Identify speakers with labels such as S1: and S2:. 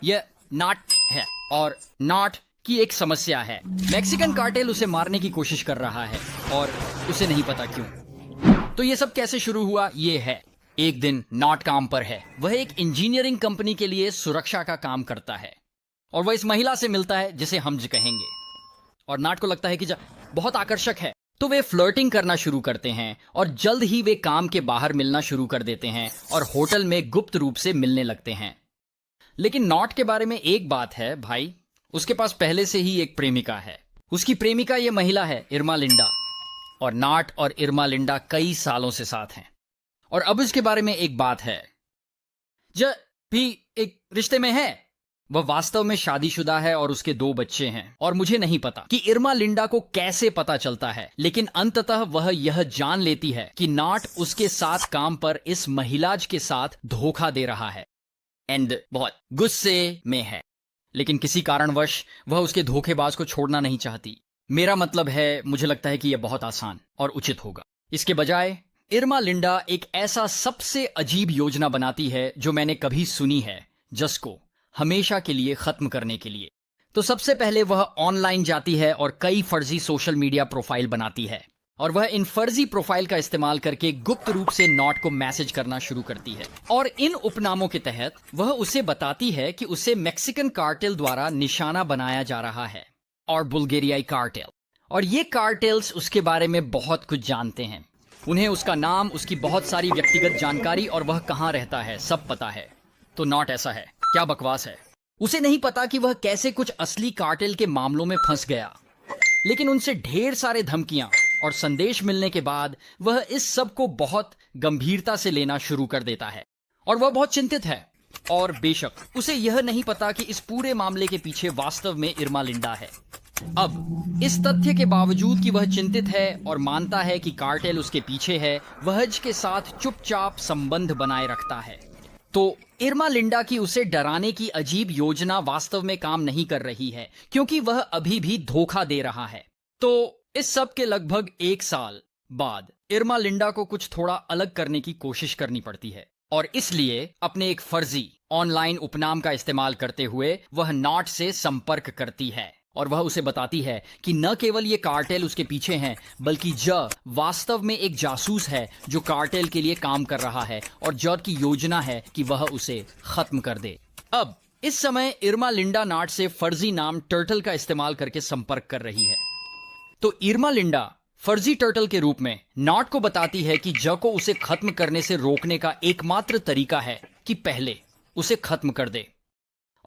S1: यह नाट है और नाट की एक समस्या है। मैक्सिकन कार्टेल उसे मारने की कोशिश कर रहा है और उसे नहीं पता क्यों। तो ये सब कैसे शुरू हुआ? ये है, एक दिन नाट काम पर है। वह एक इंजीनियरिंग कंपनी के लिए सुरक्षा का काम करता है और वह इस महिला से मिलता है जिसे हम कहेंगे, और नाट को लगता है कि बहुत आकर्षक है। तो वे फ्लर्टिंग करना शुरू करते हैं और जल्द ही वे काम के बाहर मिलना शुरू कर देते हैं और होटल में गुप्त रूप से मिलने लगते हैं। लेकिन नॉट के बारे में एक बात है भाई, उसके पास पहले से ही एक प्रेमिका है। उसकी प्रेमिका ये महिला है, इर्मा लिंडा, और नॉट और इर्मा लिंडा कई सालों से साथ हैं। और अब इसके बारे में एक बात है, जब भी एक रिश्ते में है, वह वास्तव में शादीशुदा है और उसके 2 बच्चे हैं। और मुझे नहीं पता कि इर्मा लिंडा को कैसे पता चलता है, लेकिन अंततः वह यह जान लेती है कि नॉट उसके साथ काम पर इस महिला के साथ धोखा दे रहा है एंड बहुत गुस्से में है। लेकिन किसी कारणवश वह उसके धोखेबाज को छोड़ना नहीं चाहती। मेरा मतलब है, मुझे लगता है कि यह बहुत आसान और उचित होगा। इसके बजाय इर्मा लिंडा एक ऐसा सबसे अजीब योजना बनाती है जो मैंने कभी सुनी है, जिसको हमेशा के लिए खत्म करने के लिए। तो सबसे पहले वह ऑनलाइन जाती है और कई फर्जी सोशल मीडिया प्रोफाइल बनाती है, और वह इन फर्जी प्रोफाइल का इस्तेमाल करके गुप्त रूप से नॉट को मैसेज करना शुरू करती है। और इन उपनामों के तहत वह उसे बताती है कि उसे मैक्सिकन कार्टेल द्वारा निशाना बनाया जा रहा है, और बुल्गारियाई कार्टेल। और ये कार्टेल्स उसके बारे में बहुत कुछ जानते हैं। उन्हें उसका नाम, उसकी बहुत सारी व्यक्तिगत जानकारी और वह कहाँ रहता है सब पता है। तो नॉट ऐसा है, क्या बकवास है। उसे नहीं पता कि वह कैसे कुछ असली कार्टेल के मामलों में फंस गया। लेकिन उनसे ढेर सारे धमकियां और संदेश मिलने के बाद वह इस सब को बहुत गंभीरता से लेना शुरू कर देता है, और वह बहुत चिंतित है। और बेशक उसे यह नहीं पता कि इस पूरे मामले के पीछे वास्तव में इर्मा लिंडा है। अब इस तथ्य के बावजूद कि वह चिंतित है और मानता है कि कार्टेल उसके पीछे है, वह के साथ चुपचाप संबंध बनाए रखता है। तो इर्मा लिंडा की उसे डराने की अजीब योजना वास्तव में काम नहीं कर रही है, क्योंकि वह अभी भी धोखा दे रहा है। तो इस सब के लगभग 1 साल बाद इर्मा लिंडा को कुछ थोड़ा अलग करने की कोशिश करनी पड़ती है, और इसलिए अपने एक फर्जी ऑनलाइन उपनाम का इस्तेमाल करते हुए वह नॉट से संपर्क करती है। और वह उसे बताती है कि न केवल ये कार्टेल उसके पीछे हैं, बल्कि वास्तव में एक जासूस है जो कार्टेल के लिए काम कर रहा है, और की योजना है कि वह उसे खत्म कर दे। अब इस समय इर्मा लिंडा नॉट से फर्जी नाम टर्टल का इस्तेमाल करके संपर्क कर रही है। तो इर्मा लिंडा फर्जी टर्टल के रूप में नॉट को बताती है कि को उसे खत्म करने से रोकने का एकमात्र तरीका है कि पहले उसे खत्म कर दे।